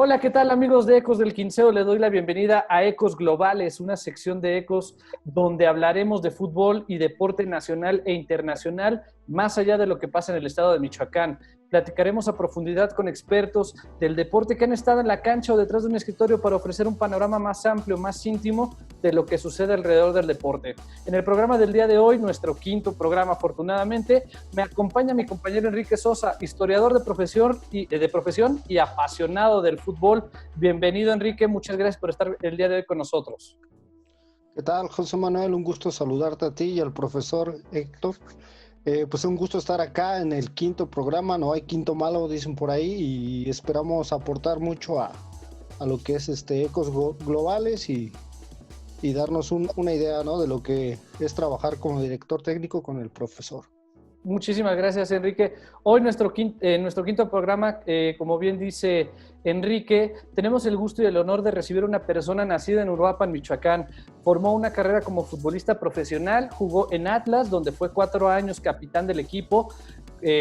Hola, ¿qué tal amigos de Ecos del Quinceo? Les doy la bienvenida a Ecos Globales, una sección de Ecos donde hablaremos de fútbol y deporte nacional e internacional, más allá de lo que pasa en el estado de Michoacán. Platicaremos a profundidad con expertos del deporte que han estado en la cancha o detrás de un escritorio para ofrecer un panorama más amplio, más íntimo de lo que sucede alrededor del deporte. En el programa del día de hoy, nuestro quinto programa afortunadamente, me acompaña mi compañero Enrique Sosa, historiador de profesión y apasionado del fútbol. Bienvenido, Enrique, muchas gracias por estar el día de hoy con nosotros. ¿Qué tal, José Manuel? Un gusto saludarte a ti y al profesor Héctor. Pues un gusto estar acá en el quinto programa, no hay quinto malo, dicen por ahí, y esperamos aportar mucho a lo que es Ecos Globales y darnos una idea, ¿no?, de lo que es trabajar como director técnico con el profesor. Muchísimas gracias, Enrique. Hoy nuestro quinto programa, como bien dice Enrique, tenemos el gusto y el honor de recibir a una persona nacida en Uruapan, Michoacán. Formó una carrera como futbolista profesional, jugó en Atlas, donde fue 4 años capitán del equipo,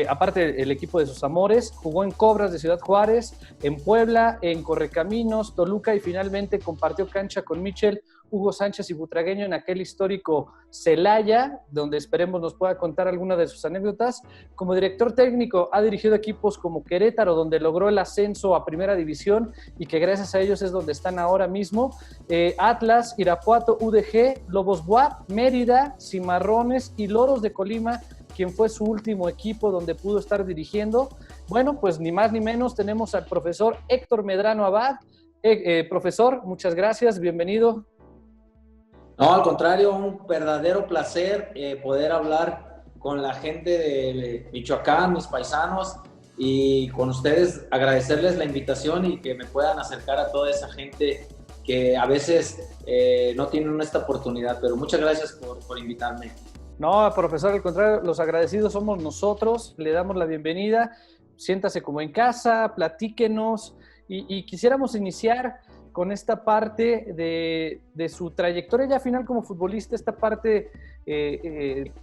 aparte el equipo de sus amores, jugó en Cobras de Ciudad Juárez, en Puebla, en Correcaminos, Toluca y finalmente compartió cancha con Michel, Hugo Sánchez y Butragueño en aquel histórico Celaya, donde esperemos nos pueda contar alguna de sus anécdotas. Como director técnico ha dirigido equipos como Querétaro, donde logró el ascenso a Primera División y que gracias a ellos es donde están ahora mismo. Atlas, Irapuato, UDG, Lobos Buap, Mérida, Cimarrones y Loros de Colima, quien fue su último equipo donde pudo estar dirigiendo. Bueno, pues ni más ni menos tenemos al profesor Héctor Medrano Abad. Profesor, muchas gracias, bienvenido. No, al contrario, un verdadero placer poder hablar con la gente de Michoacán, mis paisanos, y con ustedes agradecerles la invitación y que me puedan acercar a toda esa gente que a veces no tienen esta oportunidad, pero muchas gracias por invitarme. No, profesor, al contrario, los agradecidos somos nosotros, le damos la bienvenida, siéntase como en casa, platíquenos y quisiéramos iniciar con esta parte de su trayectoria ya final como futbolista, esta parte,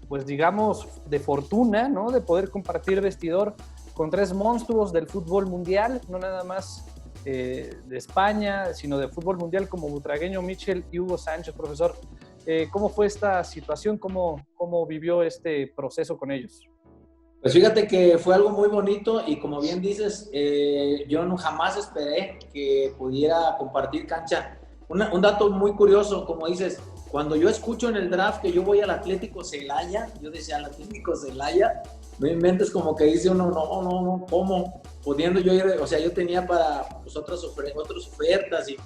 pues digamos, de fortuna, ¿no? De poder compartir vestidor con 3 monstruos del fútbol mundial, no nada más de España, sino de fútbol mundial como Butragueño, Michel y Hugo Sánchez. Profesor, ¿cómo fue esta situación? ¿Cómo vivió este proceso con ellos? Pues fíjate que fue algo muy bonito y como bien dices, yo no jamás esperé que pudiera compartir cancha. Un dato muy curioso, como dices, cuando yo escucho en el draft que yo voy al Atlético Celaya, yo decía, al Atlético Celaya, no inventes, como que dice uno, no, ¿cómo? Pudiendo yo ir, o sea, yo tenía para pues, otras ofertas, y,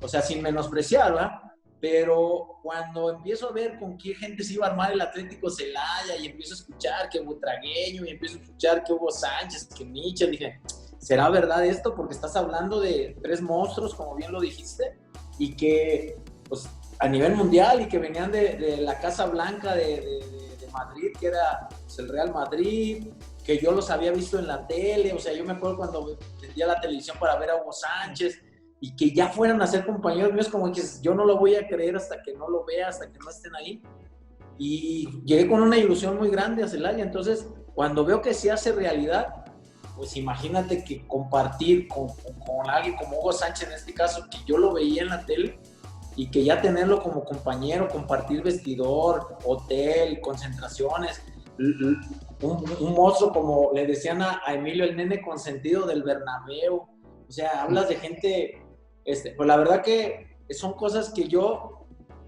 o sea, sin menospreciar, ¿verdad? Pero cuando empiezo a ver con qué gente se iba a armar el Atlético Celaya y empiezo a escuchar que Butragueño y empiezo a escuchar que Hugo Sánchez, que Michel, dije, ¿será verdad esto? Porque estás hablando de 3 monstruos, como bien lo dijiste, y que pues, a nivel mundial y que venían de la Casa Blanca de Madrid, que era pues, el Real Madrid, que yo los había visto en la tele, o sea, yo me acuerdo cuando prendía la televisión para ver a Hugo Sánchez, y que ya fueran a ser compañeros míos, como que yo no lo voy a creer hasta que no lo vea, hasta que no estén ahí. Y llegué con una ilusión muy grande a Celaya. Entonces, cuando veo que se hace realidad, pues imagínate que compartir con alguien como Hugo Sánchez, en este caso, que yo lo veía en la tele, y que ya tenerlo como compañero, compartir vestidor, hotel, concentraciones, un monstruo, como le decían a Emilio el Nene Consentido del Bernabéu. O sea, hablas de gente... pues la verdad que son cosas que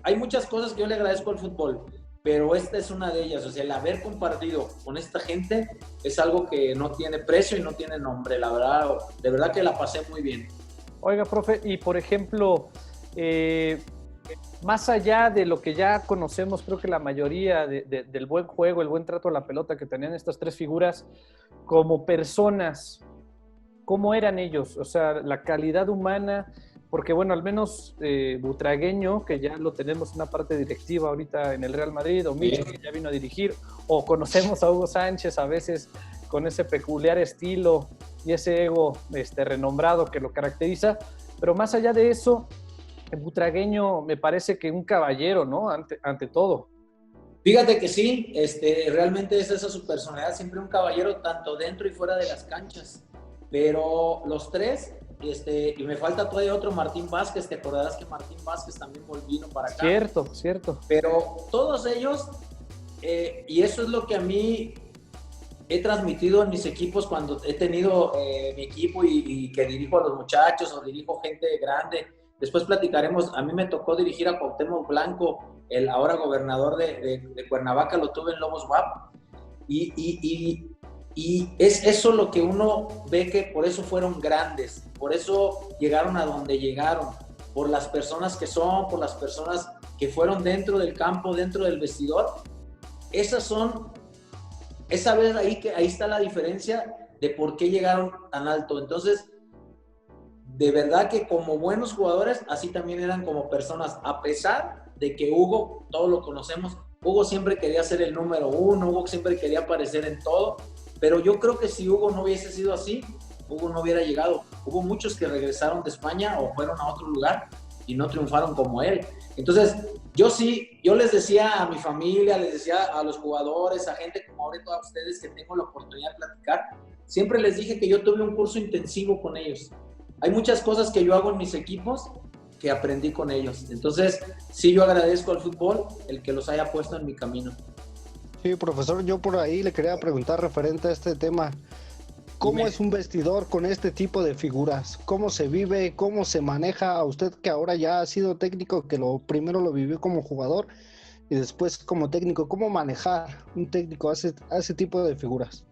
hay muchas cosas que yo le agradezco al fútbol, pero esta es una de ellas. O sea, el haber compartido con esta gente es algo que no tiene precio y no tiene nombre. La verdad, de verdad que la pasé muy bien. Oiga, profe, y por ejemplo, más allá de lo que ya conocemos, creo que la mayoría del buen juego, el buen trato a la pelota que tenían estas 3 figuras, como personas, ¿cómo eran ellos? O sea, la calidad humana, porque bueno, al menos Butragueño, que ya lo tenemos en una parte directiva ahorita en el Real Madrid, o Michel, que ya vino a dirigir, o conocemos a Hugo Sánchez a veces con ese peculiar estilo y ese ego renombrado que lo caracteriza, pero más allá de eso, Butragueño me parece que un caballero, ¿no? Ante todo. Fíjate que sí, realmente es esa su personalidad, siempre un caballero tanto dentro y fuera de las canchas. Pero los 3 y me falta todavía otro, Martín Vázquez. Te acordarás que Martín Vázquez también vino para acá. Cierto. Pero todos ellos, y eso es lo que a mí he transmitido en mis equipos cuando he tenido mi equipo y que dirijo a los muchachos o dirijo gente grande. Después platicaremos. A mí me tocó dirigir a Cuauhtémoc Blanco, el ahora gobernador de Cuernavaca, lo tuve en Lobos WAP. Y es eso lo que uno ve, que por eso fueron grandes, por eso llegaron a donde llegaron, por las personas que son, por las personas que fueron dentro del campo, dentro del vestidor. Esa vez ahí está la diferencia de por qué llegaron tan alto. Entonces, de verdad que como buenos jugadores, así también eran como personas, a pesar de que Hugo, todos lo conocemos, Hugo siempre quería ser el número uno, Hugo siempre quería aparecer en todo, pero yo creo que si Hugo no hubiese sido así, Hugo no hubiera llegado. Hubo muchos que regresaron de España o fueron a otro lugar y no triunfaron como él. Entonces, yo les decía a mi familia, les decía a los jugadores, a gente como ahorita a ustedes que tengo la oportunidad de platicar, siempre les dije que yo tuve un curso intensivo con ellos. Hay muchas cosas que yo hago en mis equipos que aprendí con ellos. Entonces, sí, yo agradezco al fútbol el que los haya puesto en mi camino. Sí, profesor, yo por ahí le quería preguntar referente a este tema. ¿Cómo es un vestidor con este tipo de figuras? ¿Cómo se vive? ¿Cómo se maneja? A usted que ahora ya ha sido técnico, que primero lo vivió como jugador y después como técnico. ¿Cómo manejar un técnico a ese tipo de figuras?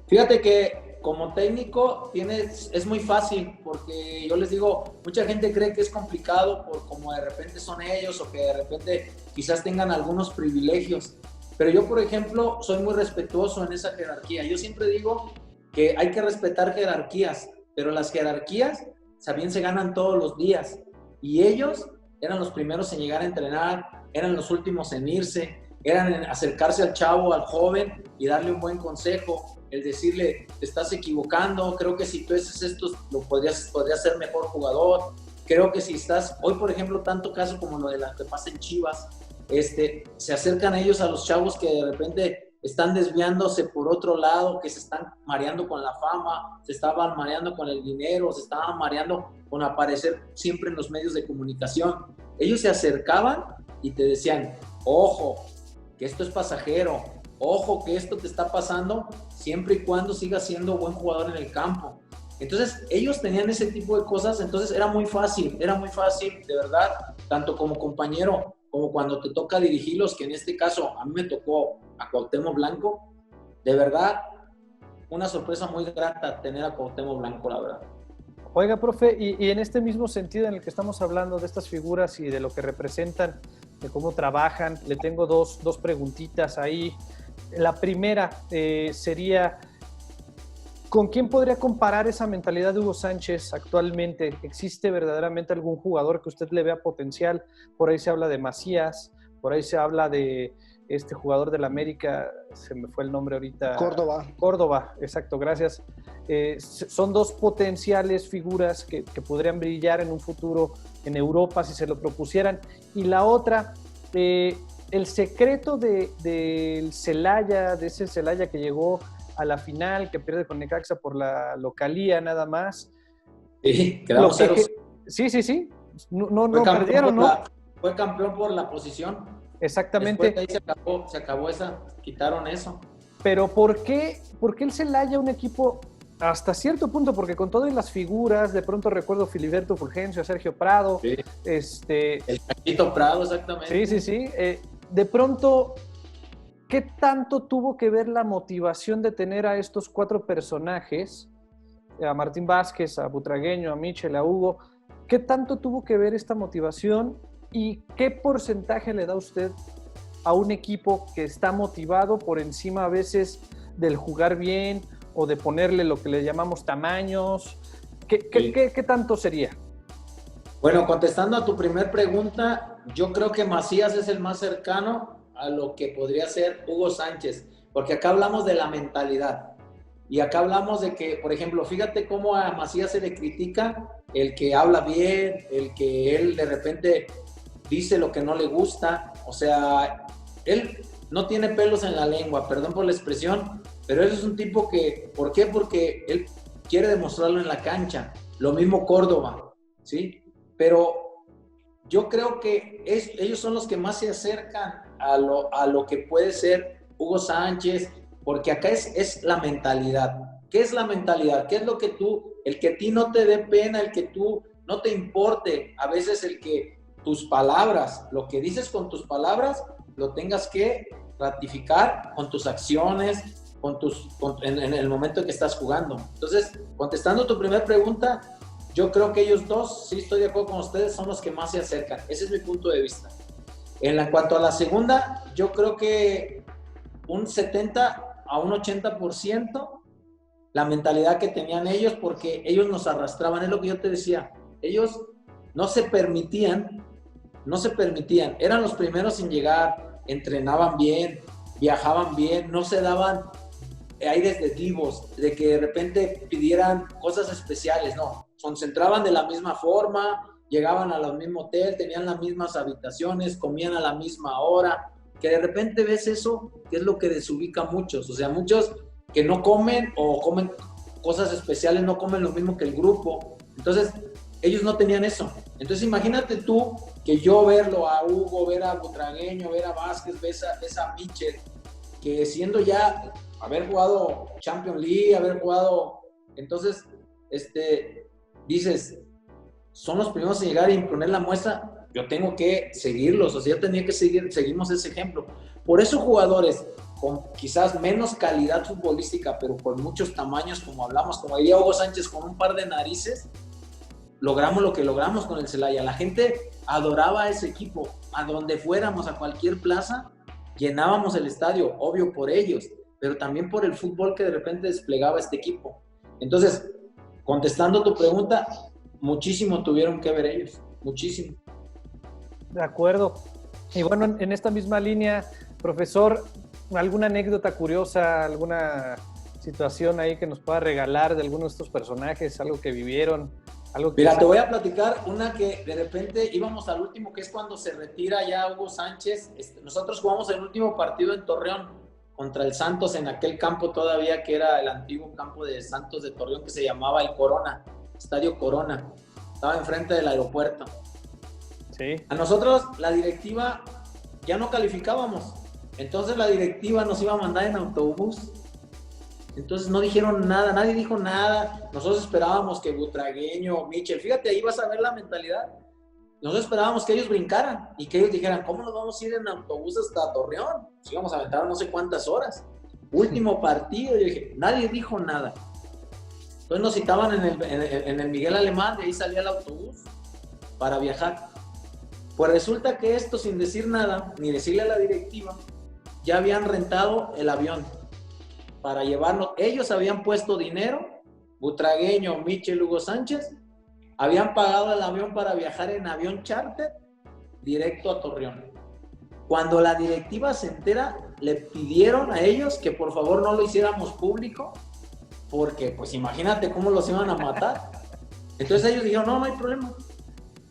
Fíjate que como técnico es muy fácil, porque yo les digo, mucha gente cree que es complicado por como de repente son ellos o que de repente quizás tengan algunos privilegios. Pero yo, por ejemplo, soy muy respetuoso en esa jerarquía. Yo siempre digo que hay que respetar jerarquías, pero las jerarquías también se ganan todos los días. Y ellos eran los primeros en llegar a entrenar, eran los últimos en irse, eran en acercarse al chavo, al joven y darle un buen consejo, el decirle, te estás equivocando, creo que si tú haces esto podrías ser mejor jugador. Creo que si estás, hoy por ejemplo, tanto caso como lo de la que pasa en Chivas, se acercan ellos a los chavos que de repente están desviándose por otro lado, que se están mareando con la fama, se estaban mareando con el dinero, se estaban mareando con aparecer siempre en los medios de comunicación. Ellos se acercaban y te decían, ojo, que esto es pasajero, ojo, que esto te está pasando siempre y cuando sigas siendo buen jugador en el campo. Entonces, ellos tenían ese tipo de cosas, entonces era muy fácil, de verdad, tanto como compañero, como cuando te toca dirigirlos, que en este caso a mí me tocó a Cuauhtémoc Blanco. De verdad, una sorpresa muy grata tener a Cuauhtémoc Blanco, la verdad. Oiga, profe, y en este mismo sentido en el que estamos hablando de estas figuras y de lo que representan, de cómo trabajan, le tengo dos preguntitas ahí. La primera sería, ¿con quién podría comparar esa mentalidad de Hugo Sánchez actualmente? ¿Existe verdaderamente algún jugador que usted le vea potencial? Por ahí se habla de Macías, por ahí se habla de este jugador del América, se me fue el nombre ahorita. Córdoba, exacto, gracias. Son dos potenciales figuras que podrían brillar en un futuro en Europa si se lo propusieran. Y la otra, el secreto del Celaya, de ese Celaya que llegó a la final, que pierde con Necaxa por la localía nada más. Sí, quedamos ceros. Sí. No perdieron, ¿no? Fue campeón por la posición. Exactamente. Después de ahí se acabó esa, quitaron eso. Pero ¿por qué el Celaya, un equipo hasta cierto punto? Porque con todas las figuras, de pronto recuerdo a Filiberto Fulgencio, a Sergio Prado. Sí. El Caquito Prado, exactamente. Sí. De pronto, ¿qué tanto tuvo que ver la motivación de tener a estos cuatro personajes, a Martín Vázquez, a Butragueño, a Michel, a Hugo? ¿Qué tanto tuvo que ver esta motivación y qué porcentaje le da usted a un equipo que está motivado por encima a veces del jugar bien o de ponerle lo que le llamamos tamaños? ¿Qué tanto sería? Bueno, contestando a tu primer pregunta, yo creo que Macías es el más cercano a lo que podría ser Hugo Sánchez, porque acá hablamos de la mentalidad y acá hablamos de que, por ejemplo, fíjate cómo a Macías se le critica el que habla bien, el que él de repente dice lo que no le gusta, o sea, él no tiene pelos en la lengua, perdón por la expresión, pero él es un tipo que, ¿por qué? Porque él quiere demostrarlo en la cancha. lo mismo Córdoba, ¿sí? Pero yo creo que ellos son los que más se acercan a lo que puede ser Hugo Sánchez, porque acá es la mentalidad. ¿Qué es la mentalidad? ¿Qué es lo que el que a ti no te dé pena, el que tú no te importe, a veces el que tus palabras, lo que dices con tus palabras, lo tengas que ratificar con tus acciones, en el momento en que estás jugando? Entonces, contestando tu primera pregunta, yo creo que ellos dos, sí estoy de acuerdo con ustedes, son los que más se acercan. Ese es mi punto de vista. En cuanto a la segunda, yo creo que un 70 a un 80% la mentalidad que tenían ellos, porque ellos nos arrastraban, es lo que yo te decía. Ellos no se permitían, eran los primeros en llegar, entrenaban bien, viajaban bien, no se daban aires de divos, de que de repente pidieran cosas especiales, no, se concentraban de la misma forma, llegaban al mismo hotel, tenían las mismas habitaciones, comían a la misma hora, que de repente ves eso, que es lo que desubica a muchos, o sea, muchos que no comen o comen cosas especiales, no comen lo mismo que el grupo, entonces ellos no tenían eso. Entonces imagínate tú que yo verlo a Hugo, ver a Butragueño, ver a Vázquez, ver a Michel, que siendo ya haber jugado Champions League, haber jugado, entonces dices, son los primeros en llegar y imponer la muestra, yo tengo que seguirlos, o sea, yo tenía que seguimos ese ejemplo. Por eso jugadores con quizás menos calidad futbolística, pero con muchos tamaños, como hablamos, como diría Hugo Sánchez, con un par de narices, logramos lo que logramos con el Celaya. La gente adoraba a ese equipo, a donde fuéramos, a cualquier plaza, llenábamos el estadio, obvio por ellos, pero también por el fútbol que de repente desplegaba este equipo. Entonces, contestando tu pregunta, muchísimo tuvieron que ver ellos, muchísimo. De acuerdo. Y bueno, en esta misma línea, profesor, ¿alguna anécdota curiosa, alguna situación ahí que nos pueda regalar de alguno de estos personajes, algo que vivieron? Algo que Mira, te voy a platicar una que de repente íbamos al último, que es cuando se retira ya Hugo Sánchez. Nosotros jugamos el último partido en Torreón contra el Santos, en aquel campo todavía que era el antiguo campo de Santos de Torreón, que se llamaba el Corona, Estadio Corona. Estaba enfrente del aeropuerto. Sí. A nosotros la directiva ya no calificábamos, entonces la directiva nos iba a mandar en autobús. Entonces no dijeron nada, nadie dijo nada. Nosotros esperábamos que Butragueño, Michel, fíjate, ahí vas a ver la mentalidad. Nosotros esperábamos que ellos brincaran y que ellos dijeran, ¿cómo nos vamos a ir en autobús hasta Torreón? Nos íbamos a aventar no sé cuántas horas. Último partido, yo dije, nadie dijo nada. Entonces nos citaban en el Miguel Alemán, de ahí salía el autobús para viajar. Pues resulta que esto, sin decir nada, ni decirle a la directiva, ya habían rentado el avión para llevarnos. Ellos habían puesto dinero, Butragueño, Michel, Hugo Sánchez, habían pagado el avión para viajar en avión charter directo a Torreón. Cuando la directiva se entera, le pidieron a ellos que por favor no lo hiciéramos público, porque pues imagínate cómo los iban a matar. Entonces ellos dijeron, no hay problema.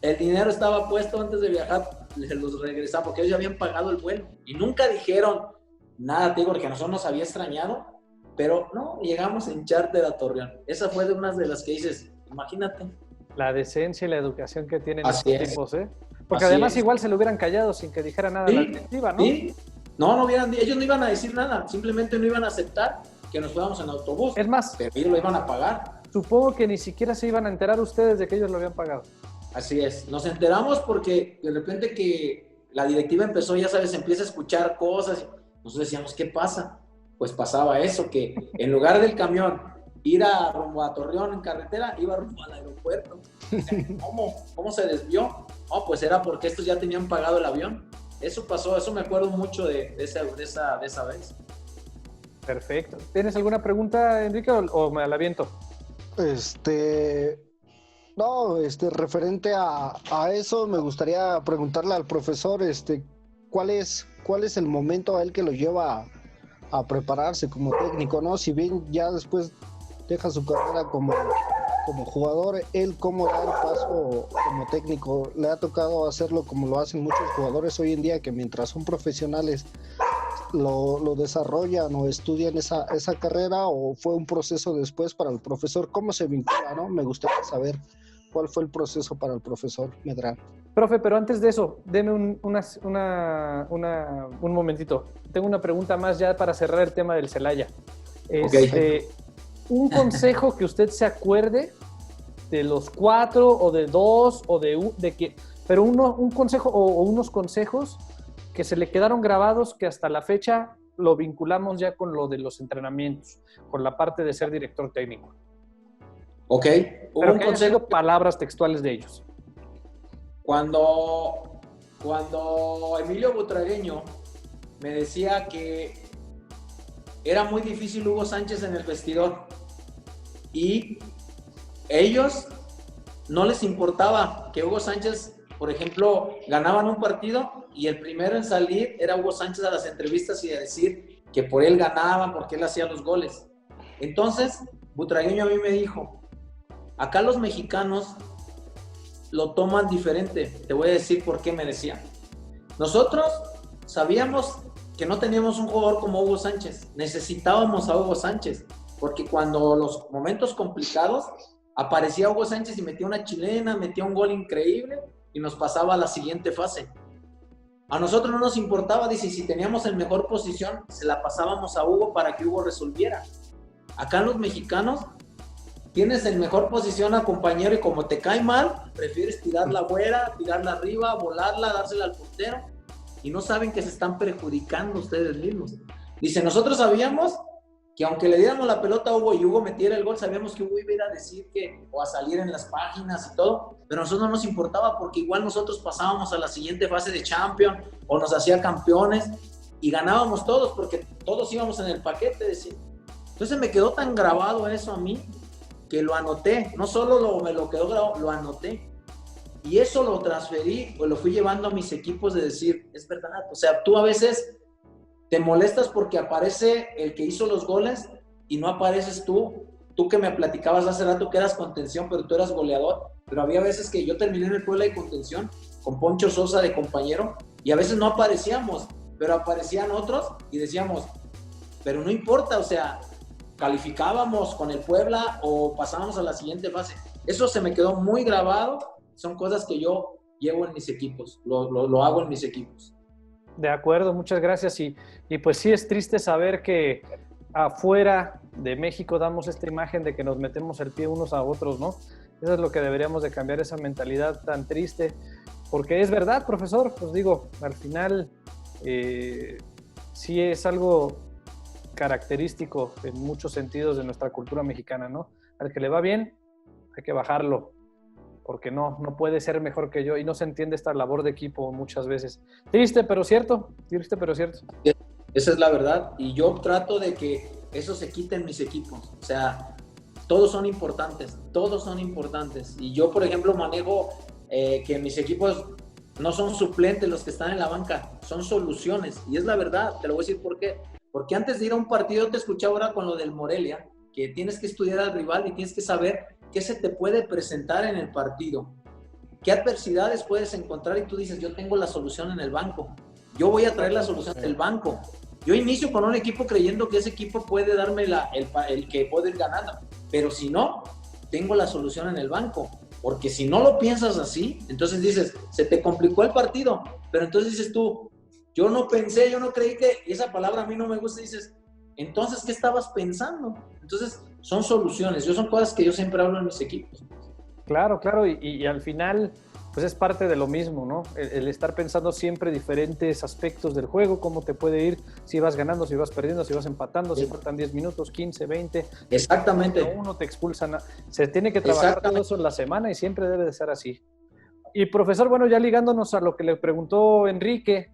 El dinero estaba puesto antes de viajar, les los regresaban, porque ellos ya habían pagado el vuelo. Y nunca dijeron nada, te digo, porque a nosotros nos había extrañado, pero no, llegamos en charter a Torreón. Esa fue de unas de las que dices, imagínate. La decencia y la educación que tienen Así estos es. tipos, ¿eh? Porque Así además es. igual se lo hubieran callado sin que dijera nada la directiva, ¿no? Sí. No ellos no iban a decir nada, simplemente no iban a aceptar que nos fuéramos en autobús. Es más, pero ellos lo iban a pagar. Supongo que ni siquiera se iban a enterar ustedes de que ellos lo habían pagado. Así es. Nos enteramos porque de repente que la directiva empezó, ya sabes, empieza a escuchar cosas. Nosotros decíamos, ¿qué pasa? Pues pasaba eso, que en lugar del camión ir rumbo a Torreón en carretera, iba rumbo al aeropuerto. ¿Cómo se desvió? No, pues era porque estos ya tenían pagado el avión. Eso pasó, eso me acuerdo mucho de esa vez. Perfecto. ¿Tienes alguna pregunta, Enrique, o me la aviento? Referente a eso, me gustaría preguntarle al profesor, ¿cuál es el momento a él que lo lleva a prepararse como técnico, ¿no? Si bien ya después deja su carrera como jugador, él cómo da el paso como técnico. Le ha tocado hacerlo como lo hacen muchos jugadores hoy en día, que mientras son profesionales lo desarrollan o estudian esa carrera, o fue un proceso después para el profesor? ¿Cómo se vincula, no? Me gustaría saber cuál fue el proceso para el profesor Medrano. Profe, pero antes de eso, deme un momentito. Tengo una pregunta más ya para cerrar el tema del Celaya. Un consejo que usted se acuerde de los 4 o de 2 o pero un consejo o unos consejos que se le quedaron grabados, que hasta la fecha lo vinculamos ya con lo de los entrenamientos, con la parte de ser director técnico. Ok. Pero un consejo, palabras textuales de ellos. Cuando Emilio Butragueño me decía que era muy difícil Hugo Sánchez en el vestidor y ellos no les importaba que Hugo Sánchez, por ejemplo, ganaban un partido y el primero en salir era Hugo Sánchez a las entrevistas y a decir que por él ganaban, porque él hacía los goles. Entonces, Butragueño a mí me dijo, acá los mexicanos lo toman diferente. Te voy a decir por qué, me decía. Nosotros sabíamos que no teníamos un jugador como Hugo Sánchez. Necesitábamos a Hugo Sánchez, porque cuando los momentos complicados aparecía Hugo Sánchez y metía una chilena, metía un gol increíble y nos pasaba a la siguiente fase. A nosotros no nos importaba, dice, si teníamos en mejor posición, se la pasábamos a Hugo para que Hugo resolviera. Acá los mexicanos tienes en mejor posición al compañero y como te cae mal, prefieres tirarla afuera, tirarla arriba, volarla, dársela al portero y no saben que se están perjudicando ustedes mismos. Dice, nosotros sabíamos que aunque le diéramos la pelota a Hugo y Hugo metiera el gol, sabíamos que Hugo iba a ir a decir o a salir en las páginas y todo, pero a nosotros no nos importaba porque igual nosotros pasábamos a la siguiente fase de Champions o nos hacía campeones y ganábamos todos porque todos íbamos en el paquete, decía. Entonces me quedó tan grabado eso a mí que lo anoté, no solo me lo quedó grabado, lo anoté. Y eso lo transferí, o lo fui llevando a mis equipos de decir, es verdad, o sea, tú a veces te molestas porque aparece el que hizo los goles y no apareces tú que me platicabas hace rato que eras contención, pero tú eras goleador, pero había veces que yo terminé en el Puebla de contención con Poncho Sosa de compañero y a veces no aparecíamos, pero aparecían otros y decíamos, pero no importa, o sea, calificábamos con el Puebla o pasábamos a la siguiente fase. Eso se me quedó muy grabado, son cosas que yo llevo en mis equipos, lo hago en mis equipos. De acuerdo, muchas gracias. Y pues sí es triste saber que afuera de México damos esta imagen de que nos metemos el pie unos a otros, ¿no? Eso es lo que deberíamos de cambiar, esa mentalidad tan triste, porque es verdad, profesor, pues digo, al final sí es algo característico en muchos sentidos de nuestra cultura mexicana, ¿no? Al que le va bien, hay que bajarlo, porque no puede ser mejor que yo, y no se entiende esta labor de equipo muchas veces. Triste, pero cierto, triste, pero cierto. Esa es la verdad, y yo trato de que eso se quite en mis equipos, o sea, todos son importantes, y yo, por ejemplo, manejo que mis equipos no son suplentes los que están en la banca, son soluciones, y es la verdad, te lo voy a decir por qué. Porque antes de ir a un partido, te escuché ahora con lo del Morelia, que tienes que estudiar al rival y tienes que saber qué se te puede presentar en el partido, qué adversidades puedes encontrar y tú dices, yo tengo la solución en el banco, yo voy a traer la solución del banco. Yo inicio con un equipo creyendo que ese equipo puede darme el que puede ir ganando, pero si no, tengo la solución en el banco, porque si no lo piensas así, entonces dices, se te complicó el partido, pero entonces dices tú, yo no pensé, yo no creí que esa palabra a mí no me gusta, y dices, entonces, ¿qué estabas pensando? Entonces, son soluciones, son cosas que yo siempre hablo en mis equipos. Claro, y al final, pues es parte de lo mismo, ¿no? El estar pensando siempre diferentes aspectos del juego, cómo te puede ir, si vas ganando, si vas perdiendo, si vas empatando, si faltan 10 minutos, 15, 20. Exactamente. Uno te expulsan. Se tiene que trabajar todo eso en la semana y siempre debe de ser así. Y profesor, bueno, ya ligándonos a lo que le preguntó Enrique,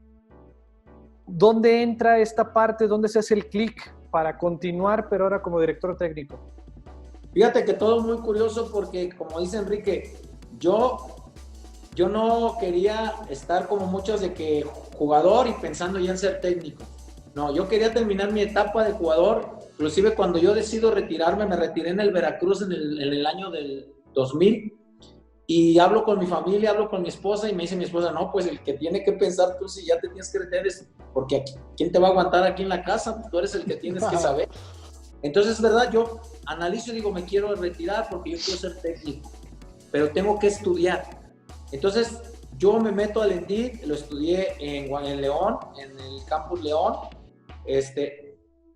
¿dónde entra esta parte? ¿Dónde se hace el clic para continuar, pero ahora como director técnico? Fíjate que todo es muy curioso porque, como dice Enrique, yo no quería estar como muchos de que jugador y pensando ya en ser técnico. No, yo quería terminar mi etapa de jugador. Inclusive cuando yo decido retirarme, me retiré en el Veracruz en el año del 2000. Y hablo con mi familia, hablo con mi esposa y me dice mi esposa, no, pues el que tiene que pensar tú si ya te tienes que retirar es porque aquí, ¿quién te va a aguantar aquí en la casa? Tú eres el que tienes que saber. Entonces, es verdad, yo analizo y digo, me quiero retirar porque yo quiero ser técnico, pero tengo que estudiar. Entonces, yo me meto al ENDIT, lo estudié en León, en el Campus León,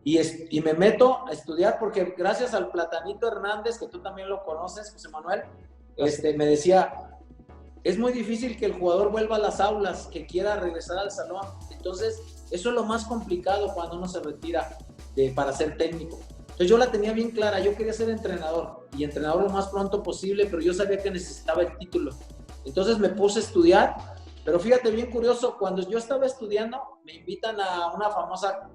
y me meto a estudiar porque gracias al Platanito Hernández, que tú también lo conoces, José Manuel, me decía, es muy difícil que el jugador vuelva a las aulas, que quiera regresar al salón. Entonces, eso es lo más complicado cuando uno se retira para ser técnico. Entonces, yo la tenía bien clara, yo quería ser entrenador, y entrenador lo más pronto posible, pero yo sabía que necesitaba el título. Entonces, me puse a estudiar, pero fíjate, bien curioso, cuando yo estaba estudiando, me invitan a una famosa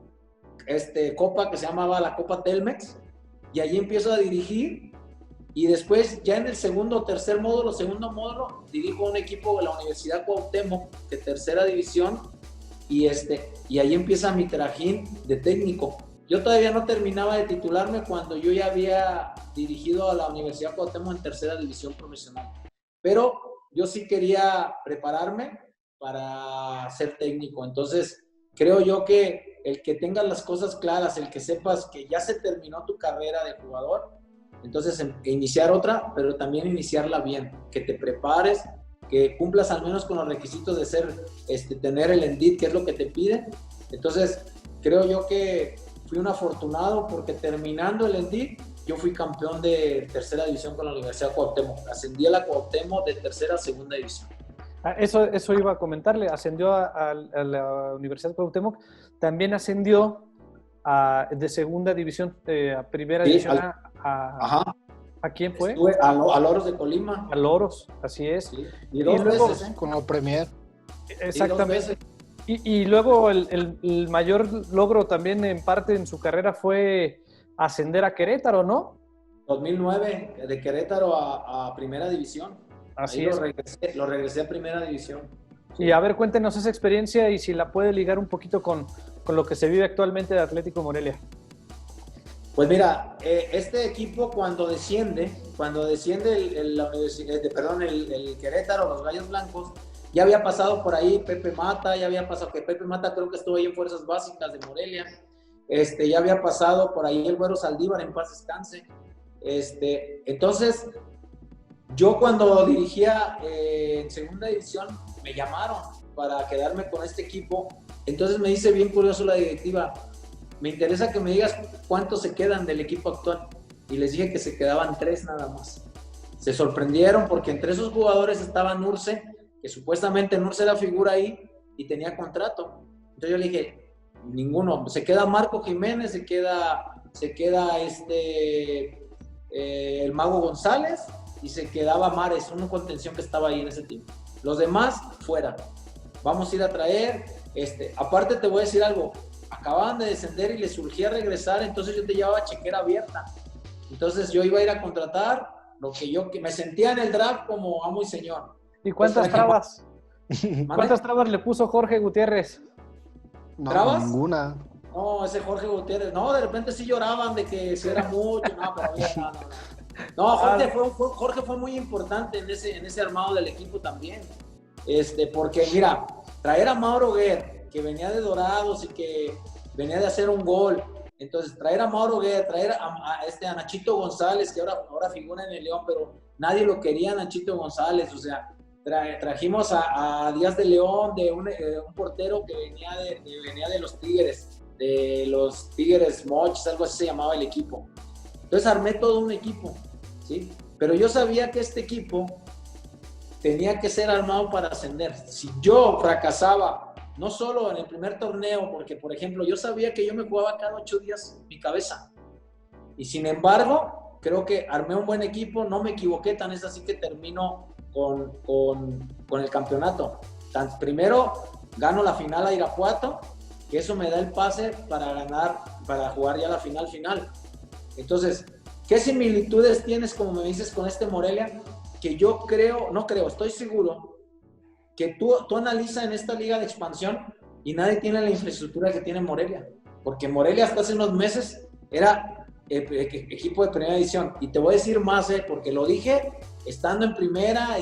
copa que se llamaba la Copa Telmex, y allí empiezo a dirigir. Y después, ya en el segundo o tercer módulo, dirijo un equipo de la Universidad Cuauhtémoc, de tercera división, y ahí empieza mi trajín de técnico. Yo todavía no terminaba de titularme cuando yo ya había dirigido a la Universidad Cuauhtémoc en tercera división profesional. Pero yo sí quería prepararme para ser técnico. Entonces, creo yo que el que tengas las cosas claras, el que sepas que ya se terminó tu carrera de jugador, entonces iniciar otra, pero también iniciarla bien, que te prepares, que cumplas al menos con los requisitos de tener el ENDIT, que es lo que te piden. Entonces, creo yo que fui un afortunado porque terminando el ENDIT, yo fui campeón de tercera división con la Universidad Cuauhtémoc. Ascendí a la Cuauhtémoc de tercera a segunda división. Eso iba a comentarle, ascendió a la Universidad Cuauhtémoc, también ascendió de segunda división a primera división. ¿A quién fue? Estuve a Loros de Colima. A Loros, así es. Sí. Y dos veces, con el Premier. Exactamente. Y luego el mayor logro también en parte en su carrera fue ascender a Querétaro, ¿no? 2009, de Querétaro a primera división. Así ahí es. Lo regresé a primera división. Sí. Y a ver, cuéntenos esa experiencia y si la puede ligar un poquito con lo que se vive actualmente de Atlético Morelia. Pues mira, este equipo cuando desciende el Querétaro, los Gallos Blancos, ya había pasado por ahí Pepe Mata, que Pepe Mata creo que estuvo ahí en Fuerzas Básicas de Morelia, ya había pasado por ahí el Güero Saldívar, en paz descanse. Entonces, yo cuando dirigía en segunda división, me llamaron para quedarme con este equipo. Entonces me dice bien curioso la directiva, me interesa que me digas cuántos se quedan del equipo actual. Y les dije que se quedaban 3 nada más. Se sorprendieron porque entre esos jugadores estaba Nurce, que supuestamente Nurce era figura ahí y tenía contrato. Entonces yo le dije, ninguno. Se queda Marco Jiménez, se queda el Mago González y se quedaba Mares, una contención que estaba ahí en ese tiempo. Los demás, fuera. Vamos a ir a traer. Aparte te voy a decir algo. Acababan de descender y les surgía regresar, entonces yo te llevaba chequera abierta. Entonces yo iba a ir a contratar lo que me sentía en el draft como amo y señor. ¿Y cuántas trabas? ¿Cuántas trabas le puso Jorge Gutiérrez? No, ¿trabas? Ninguna. No, ese Jorge Gutiérrez. No, de repente sí lloraban de que si era mucho. No, pero bien, no. No, Jorge fue muy importante en ese armado del equipo también. Porque mira, traer a Mauro Guerra, que venía de Dorados y que venía de hacer un gol. Entonces, traer a Mauro Guerra, traer a Nachito González, que ahora figura en el León, pero nadie lo quería, Nachito González. O sea, trajimos a Díaz de León, de un portero que venía de los Tigres Mochis, algo así se llamaba el equipo. Entonces, armé todo un equipo, ¿sí? Pero yo sabía que este equipo tenía que ser armado para ascender. Si yo fracasaba, no solo en el primer torneo, porque, por ejemplo, yo sabía que yo me jugaba cada 8 días mi cabeza. Y sin embargo, creo que armé un buen equipo, no me equivoqué, tan es así que termino con el campeonato. Primero, gano la final a Irapuato, que eso me da el pase para jugar ya la final. Entonces, ¿qué similitudes tienes, como me dices, con este Morelia? Que yo estoy seguro que tú analizas en esta liga de expansión y nadie tiene la infraestructura que tiene Morelia, porque Morelia hasta hace unos meses era equipo de primera división. Y te voy a decir más, porque lo dije estando en primera,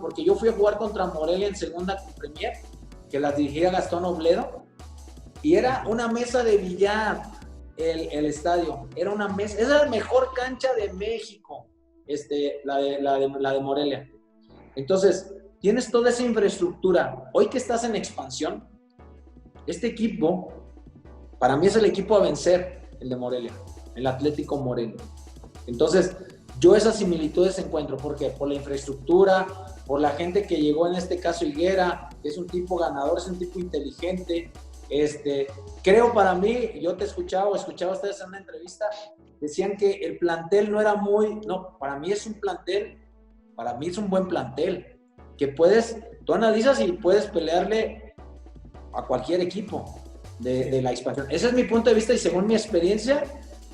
porque yo fui a jugar contra Morelia en segunda con Premier, que las dirigía Gastón Obledo, y era una mesa de billar el estadio. Era una mesa, es la mejor cancha de México, la de Morelia. Entonces, tienes toda esa infraestructura. Hoy que estás en expansión, este equipo, para mí es el equipo a vencer, el de Morelia, el Atlético Morelia. Entonces, yo esas similitudes encuentro, porque por la infraestructura, por la gente que llegó, en este caso Higuera, que es un tipo ganador, es un tipo inteligente. Creo, para mí, yo te escuchaba ustedes en una entrevista, decían que el plantel no era no, para mí es un buen plantel, que tú analizas y puedes pelearle a cualquier equipo de la expansión. Ese es mi punto de vista y según mi experiencia,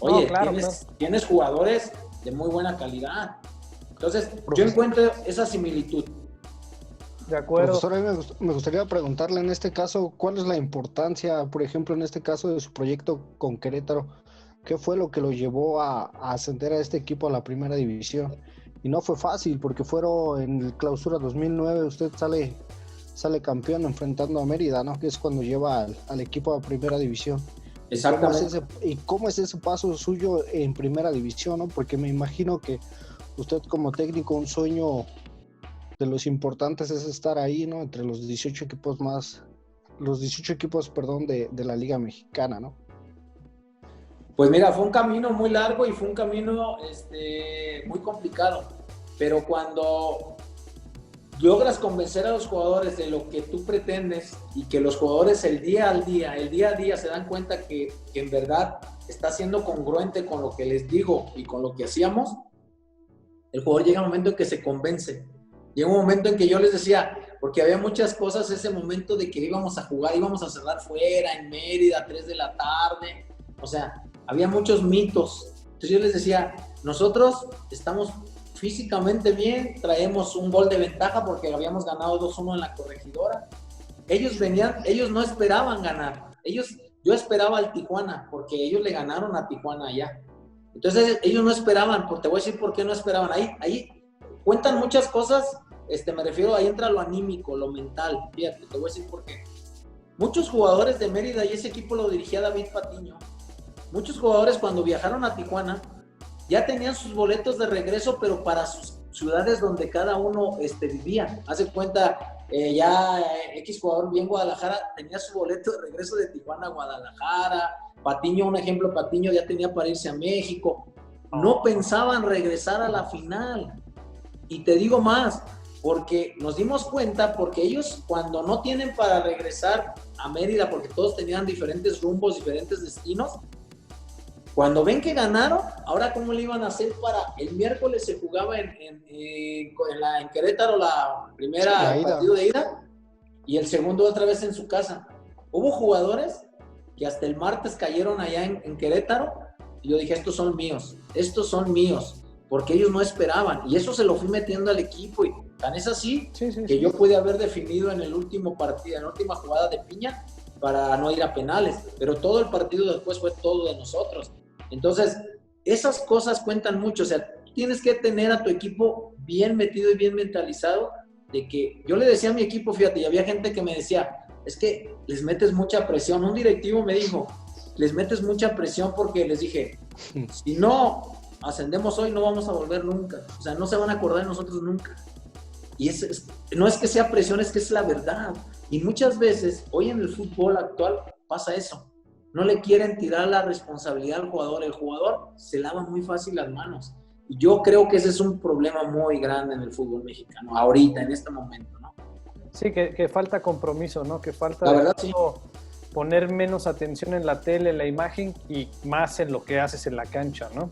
oye, tienes jugadores de muy buena calidad. Entonces, yo encuentro esa similitud. De acuerdo. Profesor, me gustaría preguntarle en este caso, ¿cuál es la importancia, por ejemplo, en este caso de su proyecto con Querétaro? ¿Qué fue lo que lo llevó a ascender a este equipo a la primera división? Y no fue fácil, porque fueron en el Clausura 2009, usted sale campeón enfrentando a Mérida, ¿no? Que es cuando lleva al equipo a primera división. Exactamente. ¿Y cómo es ese paso suyo en primera división, no? Porque me imagino que usted como técnico, un sueño de los importantes es estar ahí, ¿no? Entre los 18 equipos de la Liga Mexicana, ¿no? Pues mira, fue un camino muy largo y fue un camino muy complicado, pero cuando logras convencer a los jugadores de lo que tú pretendes y que los jugadores el día a día se dan cuenta que en verdad está siendo congruente con lo que les digo y con lo que hacíamos, el jugador llega un momento en que se convence. Llega un momento en que yo les decía, porque había muchas cosas, ese momento de que íbamos a jugar, íbamos a cerrar fuera, en Mérida, a 3 de la tarde, o sea, había muchos mitos. Entonces yo les decía, nosotros estamos físicamente bien, traemos un gol de ventaja porque habíamos ganado 2-1 en la Corregidora. Ellos no esperaban ganar. Yo esperaba al Tijuana, porque ellos le ganaron a Tijuana allá. Entonces ellos no esperaban, te voy a decir por qué no esperaban. Ahí cuentan muchas cosas, me refiero, ahí entra lo anímico, lo mental. Fíjate, te voy a decir por qué. Muchos jugadores de Mérida, y ese equipo lo dirigía David Patiño, muchos jugadores cuando viajaron a Tijuana ya tenían sus boletos de regreso, pero para sus ciudades donde cada uno vivía. Hace cuenta, X jugador bien Guadalajara tenía su boleto de regreso de Tijuana a Guadalajara. Patiño, un ejemplo, Patiño ya tenía para irse a México. No pensaban regresar a la final. Y te digo más, porque nos dimos cuenta, porque ellos cuando no tienen para regresar a Mérida, porque todos tenían diferentes rumbos, diferentes destinos, cuando ven que ganaron, ahora cómo le iban a hacer para el miércoles se jugaba en Querétaro la primera partido de ida y el segundo otra vez en su casa. Hubo jugadores que hasta el martes cayeron allá en Querétaro y yo dije, estos son míos, porque ellos no esperaban y eso se lo fui metiendo al equipo y tan es así que yo pude haber definido en el último partido, en la última jugada de piña para no ir a penales, pero todo el partido después fue todo de nosotros. Entonces, esas cosas cuentan mucho, o sea, tienes que tener a tu equipo bien metido y bien mentalizado de que, yo le decía a mi equipo, fíjate, y había gente que me decía, es que les metes mucha presión. Un directivo me dijo, les metes mucha presión porque les dije, si no ascendemos hoy no vamos a volver nunca, o sea, no se van a acordar de nosotros nunca. Y no es que sea presión, es que es la verdad. Y muchas veces, hoy en el fútbol actual pasa eso. No le quieren tirar la responsabilidad al jugador. El jugador se lava muy fácil las manos. Y yo creo que ese es un problema muy grande en el fútbol mexicano, ahorita, en este momento, ¿no? Sí, que falta compromiso, ¿no? Que falta la verdad, sí, poner menos atención en la tele, en la imagen y más en lo que haces en la cancha, ¿no?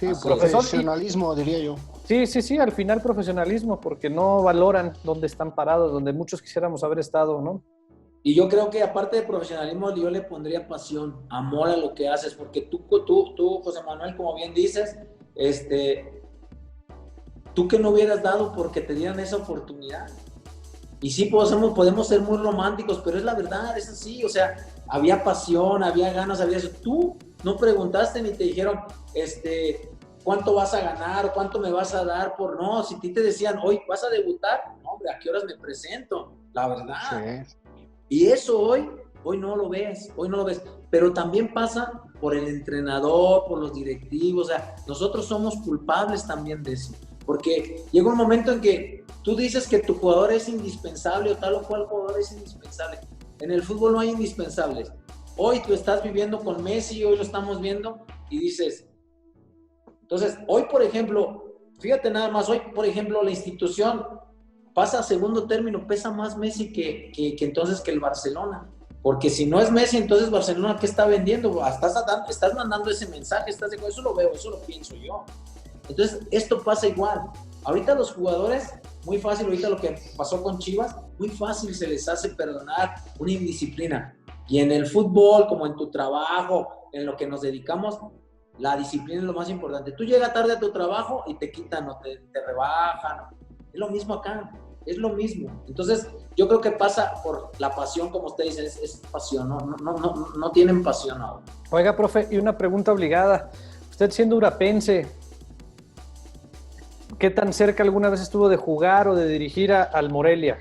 Sí, profesionalismo, diría yo. Sí, al final profesionalismo, porque no valoran dónde están parados, donde muchos quisiéramos haber estado, ¿no? Y yo creo que aparte de profesionalismo, yo le pondría pasión, amor a lo que haces, porque tú, José Manuel, como bien dices, tú que no hubieras dado porque te dieran esa oportunidad. Y sí, podemos ser muy románticos, pero es la verdad, es así, o sea, había pasión, había ganas, había eso. Tú no preguntaste ni te dijeron, ¿cuánto vas a ganar? ¿Cuánto me vas a dar por...? No, si a ti te decían, hoy vas a debutar, no, hombre, ¿a qué horas me presento? La verdad. Sí. Y eso hoy no lo ves, pero también pasa por el entrenador, por los directivos, o sea, nosotros somos culpables también de eso, porque llega un momento en que tú dices que tu jugador es indispensable o tal o cual jugador es indispensable. En el fútbol no hay indispensables. Hoy tú estás viviendo con Messi, hoy lo estamos viendo y dices, entonces, hoy por ejemplo, fíjate nada más, hoy por ejemplo la institución pasa a segundo término, pesa más Messi que entonces que el Barcelona. Porque si no es Messi, entonces Barcelona, ¿qué está vendiendo? Estás mandando ese mensaje, eso lo veo, eso lo pienso yo. Entonces, esto pasa igual. Ahorita los jugadores, muy fácil, ahorita lo que pasó con Chivas, muy fácil se les hace perdonar una indisciplina. Y en el fútbol, como en tu trabajo, en lo que nos dedicamos, la disciplina es lo más importante. Tú llegas tarde a tu trabajo y te quitan o te rebajan. Es lo mismo acá. Es lo mismo. Entonces, yo creo que pasa por la pasión, como usted dice, es pasión, no tienen pasión ahora. Oiga, profe, y una pregunta obligada. Usted siendo urapense, ¿qué tan cerca alguna vez estuvo de jugar o de dirigir al Morelia?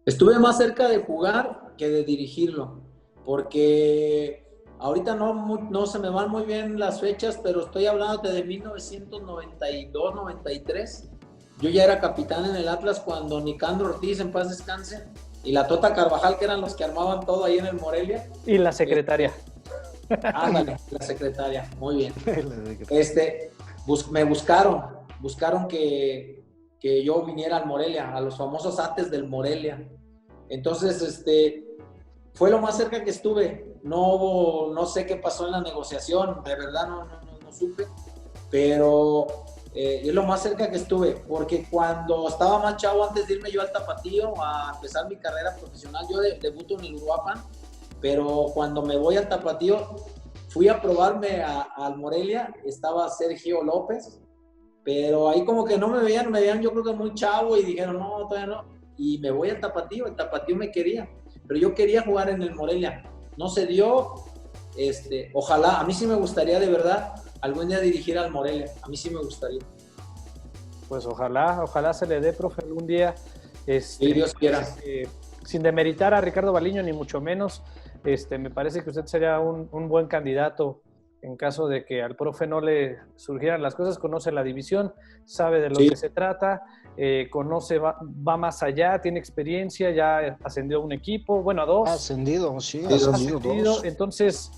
Estuve más cerca de jugar que de dirigirlo, porque ahorita no se me van muy bien las fechas, pero estoy hablando de 1992, 93. Yo ya era capitán en el Atlas cuando Nicandro Ortiz, en paz descanse, y la Tota Carvajal, que eran los que armaban todo ahí en el Morelia. Y la secretaria. Ándale, la secretaria, muy bien. Me buscaron que yo viniera al Morelia, a los famosos Ates del Morelia. Entonces, fue lo más cerca que estuve. No sé qué pasó en la negociación, de verdad no supe, pero... es lo más cerca que estuve, porque cuando estaba más chavo, antes de irme yo al Tapatío a empezar mi carrera profesional, yo debuto en el Uruapan, pero cuando me voy al Tapatío, fui a probarme al Morelia, estaba Sergio López, pero ahí como que no me veían yo creo que muy chavo y dijeron, no, todavía no, y me voy al Tapatío, el Tapatío me quería, pero yo quería jugar en el Morelia, no se dio, ojalá, a mí sí me gustaría de verdad algún día dirigir al Morelia, a mí sí me gustaría. Pues ojalá se le dé, profe, algún día. Si Dios quiera. Sin demeritar a Ricardo Baliño, ni mucho menos, me parece que usted sería un buen candidato en caso de que al profe no le surgieran las cosas. Conoce la división, sabe de lo que se trata, va más allá, tiene experiencia, ya ascendió a un equipo, bueno, a dos. Ha ascendido, sí, ha ascendido dos. Entonces,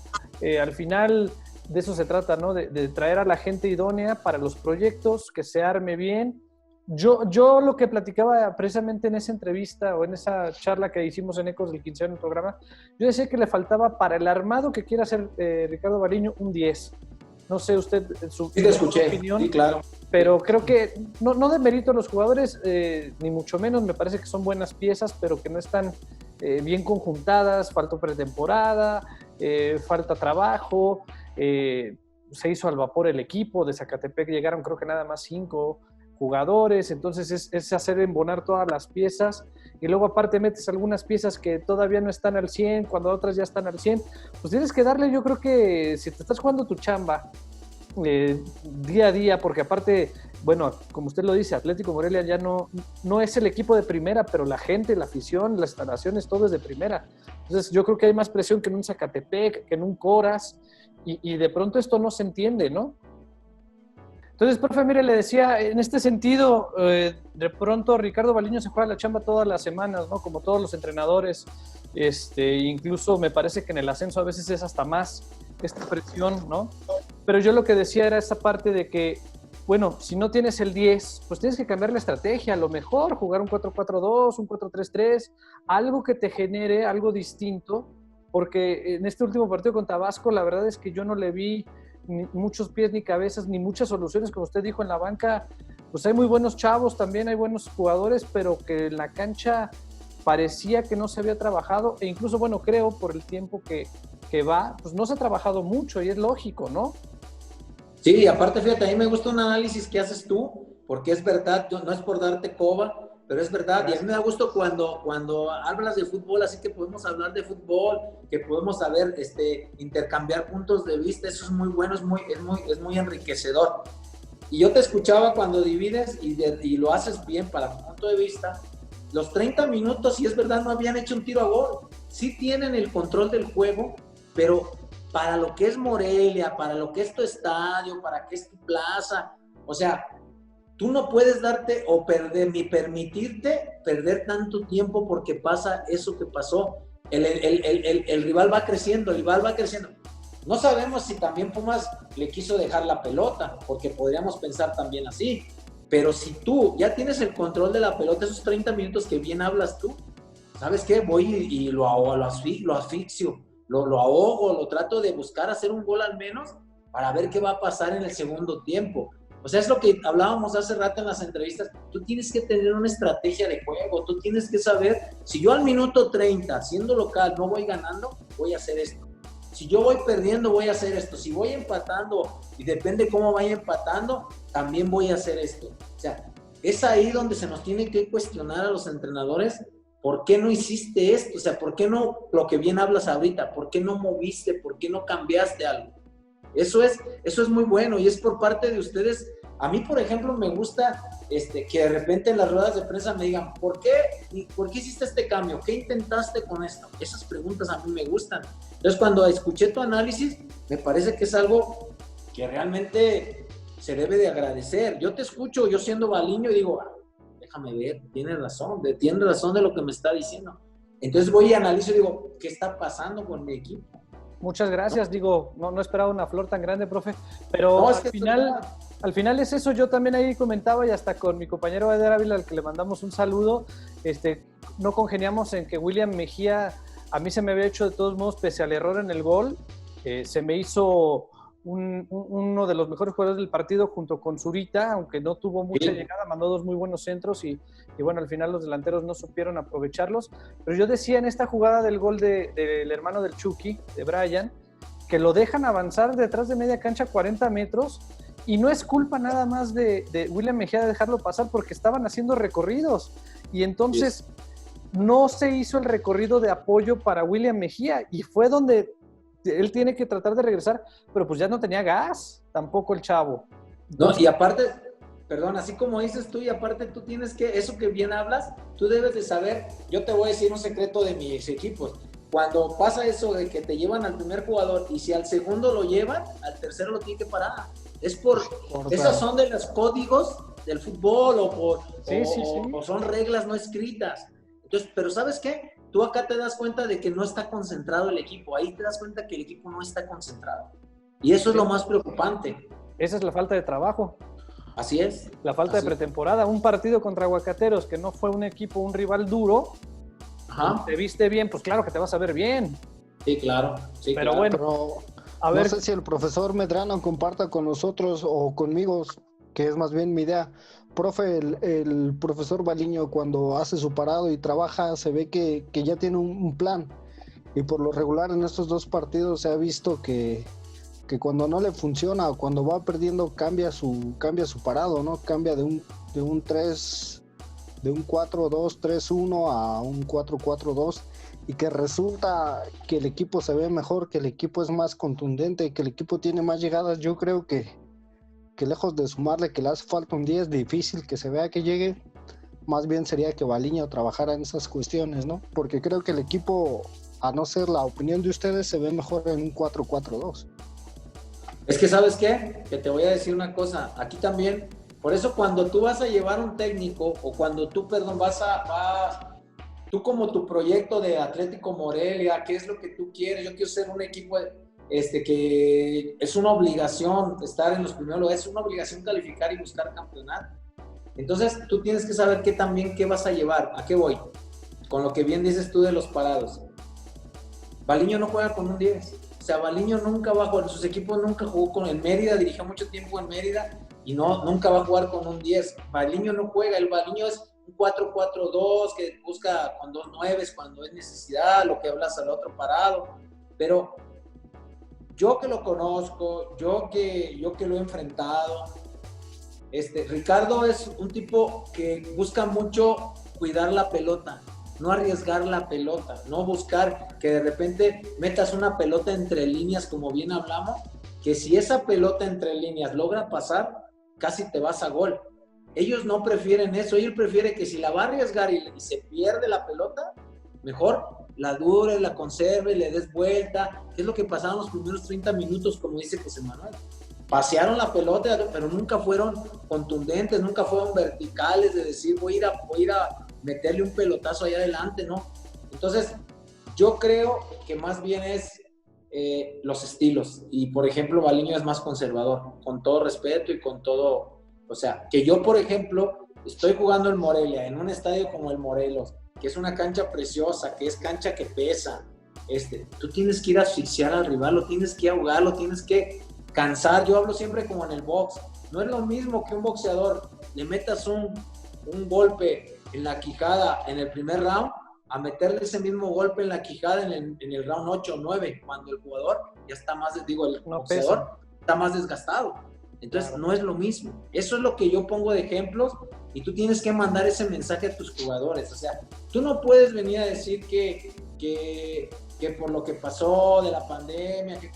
al final... de eso se trata, ¿no? De traer a la gente idónea para los proyectos, que se arme bien. Yo lo que platicaba precisamente en esa entrevista o en esa charla que hicimos en Ecos del 15 en el programa, yo decía que le faltaba para el armado que quiera hacer Ricardo Baliño un 10. No sé usted su opinión, sí, claro. Pero creo que no demerito a los jugadores, ni mucho menos, me parece que son buenas piezas, pero que no están bien conjuntadas, falta pretemporada, falta trabajo, se hizo al vapor el equipo, de Zacatepec llegaron creo que nada más 5 jugadores, entonces es hacer embonar todas las piezas y luego aparte metes algunas piezas que todavía no están al 100, cuando otras ya están al 100, pues tienes que darle, yo creo que si te estás jugando tu chamba día a día, porque aparte, bueno, como usted lo dice, Atlético Morelia ya no es el equipo de primera, pero la gente, la afición, las instalaciones, todo es de primera. Entonces yo creo que hay más presión que en un Zacatepec, que en un Coras, y de pronto esto no se entiende, ¿no? Entonces, profe, mire, le decía, en este sentido, de pronto Ricardo Baliño se juega la chamba todas las semanas, ¿no? Como todos los entrenadores, incluso me parece que en el ascenso a veces es hasta más esta presión, ¿no? Pero yo lo que decía era esta parte de que, bueno, si no tienes el 10, pues tienes que cambiar la estrategia, a lo mejor jugar un 4-4-2, un 4-3-3, algo que te genere algo distinto, porque en este último partido con Tabasco, la verdad es que yo no le vi ni muchos pies ni cabezas, ni muchas soluciones, como usted dijo, en la banca, pues hay muy buenos chavos, también hay buenos jugadores, pero que en la cancha parecía que no se había trabajado, e incluso, bueno, creo por el tiempo que va, pues no se ha trabajado mucho, y es lógico, ¿no? Sí, aparte, fíjate, a mí me gusta un análisis que haces tú, porque es verdad, no es por darte coba, pero es verdad. Y a mí me da gusto cuando hablas de fútbol, así que podemos hablar de fútbol, que podemos saber, intercambiar puntos de vista. Eso es muy bueno, es muy enriquecedor. Y yo te escuchaba cuando divides y lo haces bien para mi punto de vista. Los 30 minutos, y es verdad, no habían hecho un tiro a gol. Sí tienen el control del juego, pero para lo que es Morelia, para lo que es tu estadio, para que es tu plaza, o sea, tú no puedes darte o perder, ni permitirte perder tanto tiempo porque pasa eso que pasó. El rival va creciendo, No sabemos si también Pumas le quiso dejar la pelota, porque podríamos pensar también así. Pero si tú ya tienes el control de la pelota, esos 30 minutos que bien hablas tú, ¿sabes qué? Voy y lo asfixio, lo ahogo, lo trato de buscar hacer un gol al menos para ver qué va a pasar en el segundo tiempo. O sea, es lo que hablábamos hace rato en las entrevistas. Tú tienes que tener una estrategia de juego, tú tienes que saber, si yo al minuto 30, siendo local, no voy ganando, voy a hacer esto. Si yo voy perdiendo, voy a hacer esto. Si voy empatando, y depende cómo vaya empatando, también voy a hacer esto. O sea, es ahí donde se nos tiene que cuestionar a los entrenadores, ¿por qué no hiciste esto? O sea, ¿por qué no, lo que bien hablas ahorita, por qué no moviste, por qué no cambiaste algo? Eso es muy bueno y es por parte de ustedes. A mí, por ejemplo, me gusta que de repente en las ruedas de prensa me digan, ¿por qué hiciste este cambio? ¿Qué intentaste con esto? Esas preguntas a mí me gustan. Entonces, cuando escuché tu análisis, me parece que es algo que realmente se debe de agradecer. Yo te escucho, yo siendo Baliño, y digo, déjame ver, tiene razón de lo que me está diciendo. Entonces voy y analizo y digo, ¿qué está pasando con mi equipo? Muchas gracias, ¿no? Digo, no esperaba una flor tan grande, profe, pero no, al final es eso. Yo también ahí comentaba, y hasta con mi compañero Eder Ávila, al que le mandamos un saludo, no congeniamos en que William Mejía, a mí se me había hecho de todos modos, pese al error en el gol, se me hizo uno de los mejores jugadores del partido junto con Zurita, aunque no tuvo mucha llegada, mandó dos muy buenos centros y bueno, al final los delanteros no supieron aprovecharlos. Pero yo decía en esta jugada del gol del hermano del Chucky, de Brian, que lo dejan avanzar detrás de media cancha 40 metros y no es culpa nada más de William Mejía de dejarlo pasar porque estaban haciendo recorridos y entonces no se hizo el recorrido de apoyo para William Mejía y fue donde él tiene que tratar de regresar, pero pues ya no tenía gas, tampoco el chavo. No, y aparte, perdón, así como dices tú, y aparte tú tienes que, eso que bien hablas, tú debes de saber, yo te voy a decir un secreto de mis equipos, cuando pasa eso de que te llevan al primer jugador y si al segundo lo llevan, al tercero lo tiene que parar. Es por esos son de los códigos del fútbol o son reglas no escritas. Entonces, pero ¿sabes qué? Tú acá te das cuenta de que no está concentrado el equipo. Ahí te das cuenta que el equipo no está concentrado. Y eso es lo más preocupante. Esa es la falta de trabajo. Así es. La falta de pretemporada. Un partido contra Aguacateros que no fue un rival duro. Ajá. Te viste bien, pues claro que te vas a ver bien. Sí, claro. Sí, pero claro. Bueno, a ver. No sé si el profesor Medrano comparta con nosotros o conmigo, que es más bien mi idea. Profe, el profesor Baliño cuando hace su parado y trabaja se ve que ya tiene un plan y por lo regular en estos dos partidos se ha visto que cuando no le funciona o cuando va perdiendo cambia su parado, ¿no? Cambia de un 4-2-3-1 a un 4-4-2 y que resulta que el equipo se ve mejor, que el equipo es más contundente, que el equipo tiene más llegadas. Yo creo que lejos de sumarle que le hace falta un 10 difícil que se vea que llegue, más bien sería que Baliño trabajara en esas cuestiones, ¿no? Porque creo que el equipo, a no ser la opinión de ustedes, se ve mejor en un 4-4-2. Es que, ¿sabes qué? Que te voy a decir una cosa, aquí también, por eso cuando tú vas a llevar un técnico, o cuando tú, tú como tu proyecto de Atlético Morelia, ¿qué es lo que tú quieres? Yo quiero ser un equipo que es una obligación estar en los primeros lugares, es una obligación calificar y buscar campeonato. Entonces, tú tienes que saber qué vas a llevar, a qué voy. Con lo que bien dices tú de los parados. Baliño no juega con un 10. O sea, Baliño nunca va a jugar, sus equipos nunca jugó con el Mérida, dirigió mucho tiempo en Mérida y nunca va a jugar con un 10. Baliño no juega, el Baliño es un 4-4-2 que busca con 2 9 cuando es necesidad, lo que hablas al otro parado, pero yo que lo conozco, yo que lo he enfrentado, Ricardo es un tipo que busca mucho cuidar la pelota, no arriesgar la pelota, no buscar que de repente metas una pelota entre líneas, como bien hablamos, que si esa pelota entre líneas logra pasar, casi te vas a gol. Ellos no prefieren eso, ellos prefieren que si la va a arriesgar y se pierde la pelota, mejor la dure, la conserve, le des vuelta, que es lo que pasaron los primeros 30 minutos, como dice José Manuel. Pasearon la pelota, pero nunca fueron contundentes, nunca fueron verticales de decir voy a ir a meterle un pelotazo allá adelante, ¿no? Entonces, yo creo que más bien es los estilos. Y, por ejemplo, Baliño es más conservador, con todo respeto y con todo... O sea, que yo, por ejemplo, estoy jugando en Morelia, en un estadio como el Morelos, que es una cancha preciosa, que es cancha que pesa. Tú tienes que ir a asfixiar al rival, lo tienes que ahogar, lo tienes que cansar. Yo hablo siempre como en el box. No es lo mismo que un boxeador le metas un golpe en la quijada en el primer round a meterle ese mismo golpe en la quijada en el round 8 o 9, cuando el jugador ya está más, el boxeador está más desgastado. Entonces, no es lo mismo. Eso es lo que yo pongo de ejemplos y tú tienes que mandar ese mensaje a tus jugadores. O sea, tú no puedes venir a decir que por lo que pasó de la pandemia, que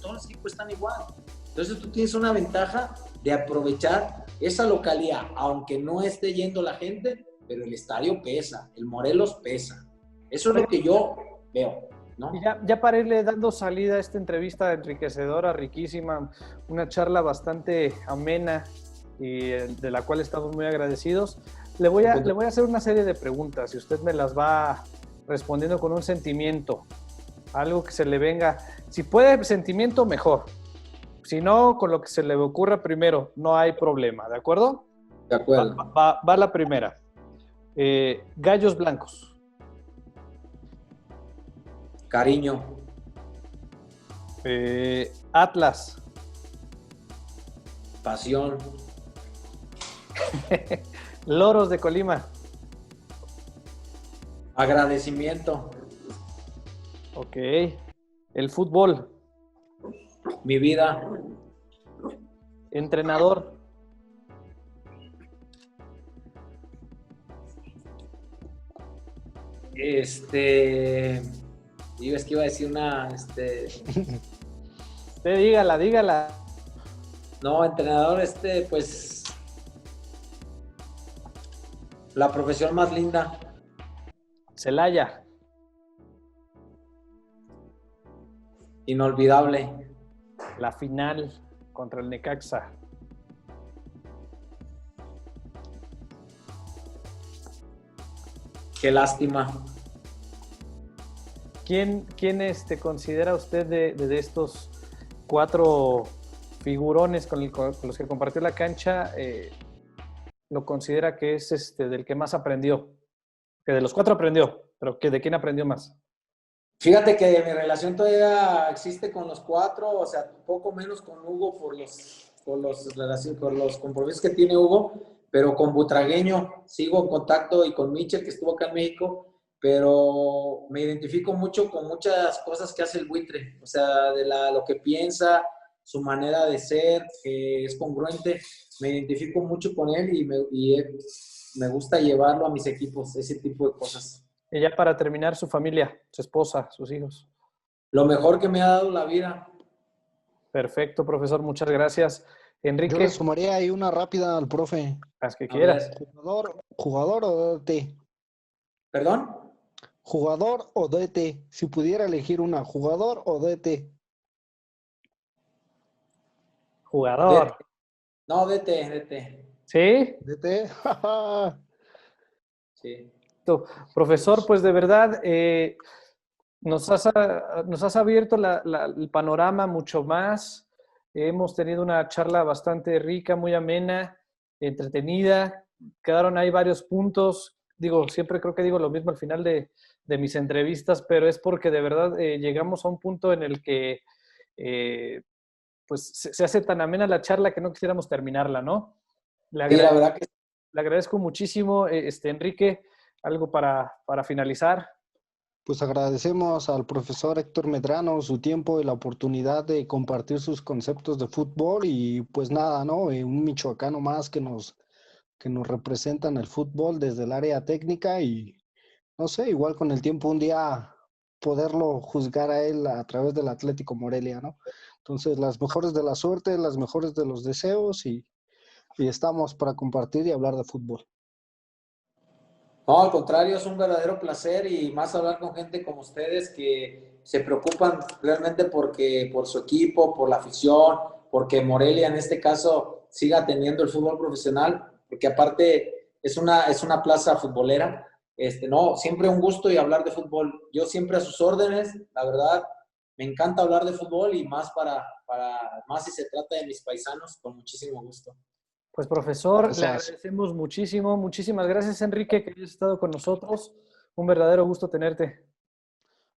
todos los equipos están igual. Entonces, tú tienes una ventaja de aprovechar esa localidad, aunque no esté yendo la gente, pero el estadio pesa, el Morelos pesa. Eso es lo que yo veo, ¿no? Y ya para irle dando salida a esta entrevista enriquecedora, riquísima, una charla bastante amena y de la cual estamos muy agradecidos, le voy a hacer una serie de preguntas y usted me las va respondiendo con un sentimiento, algo que se le venga. Si puede sentimiento, mejor. Si no, con lo que se le ocurra primero, no hay problema, ¿de acuerdo? De acuerdo. Va la primera. Gallos blancos. Cariño. Atlas. Pasión. Loros de Colima. Agradecimiento. Ok. El fútbol. Mi vida. Entrenador. Digo, es que iba a decir una, Usted dígala. No, entrenador, pues, la profesión más linda. Celaya. Inolvidable. La final contra el Necaxa. Qué lástima. ¿Quién considera usted de estos 4 figurones con los que compartió la cancha, lo considera que es del que más aprendió? Que de los 4 aprendió, pero que ¿de quién aprendió más? Fíjate que mi relación todavía existe con los 4, o sea, poco menos con Hugo por los compromisos que tiene Hugo, pero con Butragueño sigo en contacto y con Michel, que estuvo acá en México, pero me identifico mucho con muchas cosas que hace el buitre, o sea, de lo que piensa, su manera de ser, que es congruente. Me identifico mucho con él y me gusta llevarlo a mis equipos, ese tipo de cosas. Y ya para terminar, su familia, su esposa, sus hijos. Lo mejor que me ha dado la vida. Perfecto, profesor, muchas gracias. Enrique. Yo le sumaría ahí una rápida al profe. Las que quieras. ¿Jugador o DT? ¿Perdón? ¿Jugador o DT? Si pudiera elegir una, ¿jugador o DT? Jugador. No, DT. ¿Sí? DT. Sí. Profesor, pues de verdad nos has abierto el panorama mucho más. Hemos tenido una charla bastante rica, muy amena, entretenida. Quedaron ahí varios puntos. Siempre creo que digo lo mismo al final de mis entrevistas, pero es porque de verdad llegamos a un punto en el que pues se hace tan amena la charla que no quisiéramos terminarla, ¿no? La verdad que le agradezco muchísimo, Enrique. ¿Algo para finalizar? Pues agradecemos al profesor Héctor Medrano su tiempo y la oportunidad de compartir sus conceptos de fútbol y pues nada, ¿no? Un michoacano más que nos representa en el fútbol desde el área técnica y no sé, igual con el tiempo un día poderlo juzgar a él a través del Atlético Morelia, ¿no? Entonces, las mejores de la suerte, las mejores de los deseos y estamos para compartir y hablar de fútbol. No, al contrario, es un verdadero placer y más hablar con gente como ustedes que se preocupan realmente por su equipo, por la afición, porque Morelia en este caso siga teniendo el fútbol profesional, porque aparte es una plaza futbolera. No, siempre un gusto y hablar de fútbol. Yo siempre a sus órdenes, la verdad, me encanta hablar de fútbol y más más si se trata de mis paisanos, con muchísimo gusto. Pues profesor, le Gracias. agradecemos muchísimo. Muchísimas gracias, Enrique, que hayas estado con nosotros. Un verdadero gusto tenerte.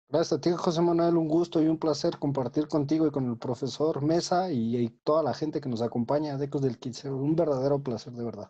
Gracias a ti, José Manuel, un gusto y un placer compartir contigo y con el profesor Mesa y toda la gente que nos acompaña de Ecos del Quinceo. Un verdadero placer, de verdad.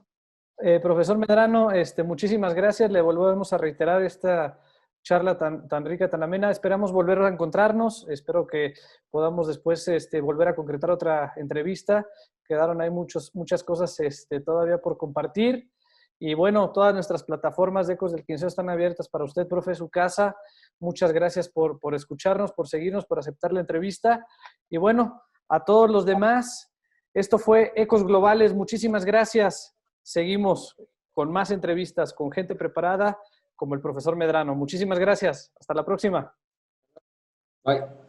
Profesor Medrano, muchísimas gracias. Le volvemos a reiterar esta charla tan rica, tan amena. Esperamos volver a encontrarnos. Espero que podamos después volver a concretar otra entrevista. Quedaron ahí muchas cosas todavía por compartir. Y bueno, todas nuestras plataformas de Ecos del Quinceo están abiertas para usted, profe, su casa. Muchas gracias por escucharnos, por seguirnos, por aceptar la entrevista. Y bueno, a todos los demás, esto fue Ecos Globales. Muchísimas gracias. Seguimos con más entrevistas con gente preparada como el profesor Medrano. Muchísimas gracias. Hasta la próxima. Bye.